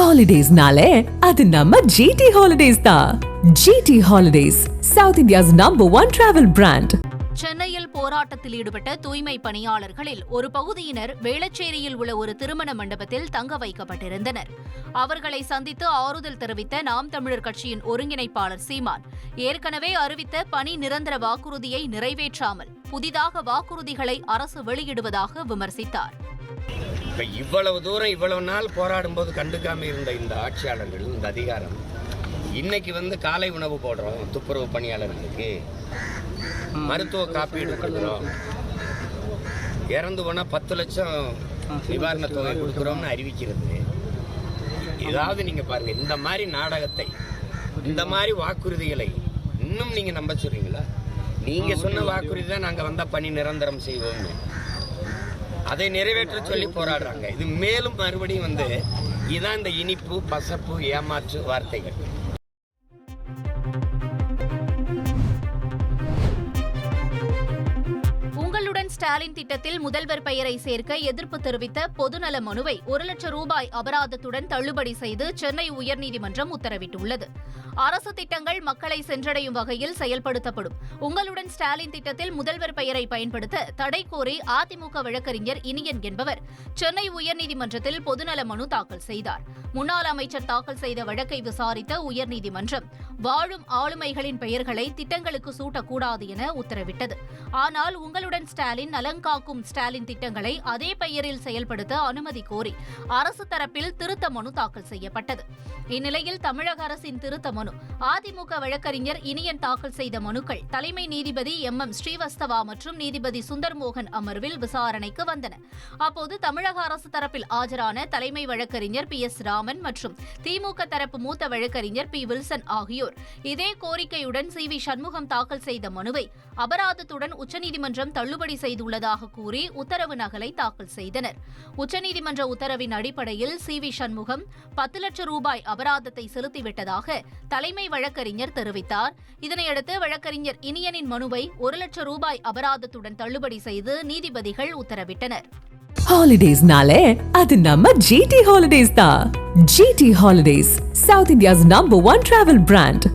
Holidays-nale, அது நம்ம GT Holidays தான். GT Holidays, South India's #1 travel brand. சென்னையில் போராட்டத்தில் ஈடுபட்ட தூய்மை பணியாளர்களில் ஒரு பகுதியினர் வேளச்சேரியில் உள்ள ஒரு திருமண மண்டபத்தில் தங்க வைக்கப்பட்டிருந்தனர். அவர்களை சந்தித்து ஆறுதல் தெரிவித்த நாம் தமிழர் கட்சியின் ஒருங்கிணைப்பாளர் சீமான், ஏற்கனவே அறிவித்த பணி நிரந்தர வாக்குறுதியை நிறைவேற்றாமல் புதிதாக வாக்குறுதிகளை அரசு வெளியிடுவதாக விமர்சித்தார். இப்போ இவ்வளவு தூரம் இவ்வளவு நாள் போராடும் போது கண்டுக்காம இருந்த இந்த ஆட்சியாளர்கள், இந்த அதிகாரம் இன்னைக்கு காலை உணவு போடுறோம், துப்புரவு பணியாளர்களுக்கு மருத்துவ காப்பீடு கொடுக்குறோம், இறந்து போனால் 10 லட்சம் நிவாரண தொகை கொடுக்குறோம்னு அறிவிக்கிறது. ஏதாவது நீங்கள் பாருங்கள், இந்த மாதிரி நாடகத்தை, இந்த மாதிரி வாக்குறுதிகளை இன்னும் நீங்கள் நம்ப சொல்றீங்களா? நீங்கள் சொன்ன வாக்குறுதி தான் நாங்கள் வந்தால் பணி நிரந்தரம் செய்வோம்னு, அதை நிறைவேற்ற சொல்லி போராடுறாங்க. இது மேலும் மறுபடியும் இதுதான் இந்த இனிப்பு, பசப்பு, ஏமாற்று வார்த்தைகள். உங்களுடன் ஸ்டாலின் திட்டத்தில் முதல்வர் பெயரை சேர்க்க எதிர்ப்பு தெரிவித்த பொதுநல மனுவை 1 லட்சம் ரூபாய் அபராதத்துடன் தள்ளுபடி செய்து சென்னை உயர்நீதிமன்றம் உத்தரவிட்டுள்ளது. அரசு திட்டங்கள் மக்களை சென்றடையும் வகையில் செயல்படுத்தப்படும். உங்களுடன் ஸ்டாலின் திட்டத்தில் முதல்வர் பெயரை பயன்படுத்த தடை கோரி அதிமுக வழக்கறிஞர் இனியன் என்பவர் சென்னை உயர்நீதிமன்றத்தில் பொதுநல மனு தாக்கல் செய்தார். முன்னாள் அமைச்சர் தாக்கல் செய்த வழக்கை விசாரித்த உயர்நீதிமன்றம் வாழும் ஆளுமைகளின் பெயர்களை திட்டங்களுக்கு சூட்டக்கூடாது என உத்தரவிட்டது. ஆனால் உங்களுடன் ஸ்டாலின், நலங்காக்கும் ஸ்டாலின் திட்டங்களை அதே பெயரில் செயல்படுத்த அனுமதி கோரி அரசு தரப்பில் திருத்த மனு தாக்கல் செய்யப்பட்டது. இந்நிலையில் தமிழக அரசின் திருத்த மனு, அதிமுக வழக்கறிஞர் இனியன் தாக்கல் செய்த மனுக்கள் தலைமை நீதிபதி MM ஸ்ரீவஸ்தவா மற்றும் நீதிபதி சுந்தர்மோகன் அமர்வில் விசாரணைக்கு வந்தன. அப்போது தமிழக அரசு தரப்பில் ஆஜரான தலைமை வழக்கறிஞர் PS ராமன் மற்றும் திமுக தரப்பு மூத்த வழக்கறிஞர் P வில்சன் ஆகியோர் இதே கோரிக்கையுடன் CV சண்முகம் தாக்கல் செய்த மனுவை அபராதத்துடன் உச்சநீதிமன்றம் தள்ளுபடி செய்துள்ளதாக கூறி உத்தரவு நகலை தாக்கல் செய்தனர். உச்சநீதிமன்ற உத்தரவின் அடிப்படையில் CV சண்முகம் 10 லட்சம் ரூபாய் அபராதத்தை செலுத்திவிட்டதாக தலைமை வழக்கறிஞர் தெரிவித்தார். இதனையடுத்து வழக்கறிஞர் இனியனின் மனுவை 1 லட்சம் ரூபாய் அபராதத்துடன் தள்ளுபடி செய்து நீதிபதிகள் உத்தரவிட்டனர். Holidays-nale, அது நம்ம GT Holidays தான். GT Holidays, South India's #1 travel brand.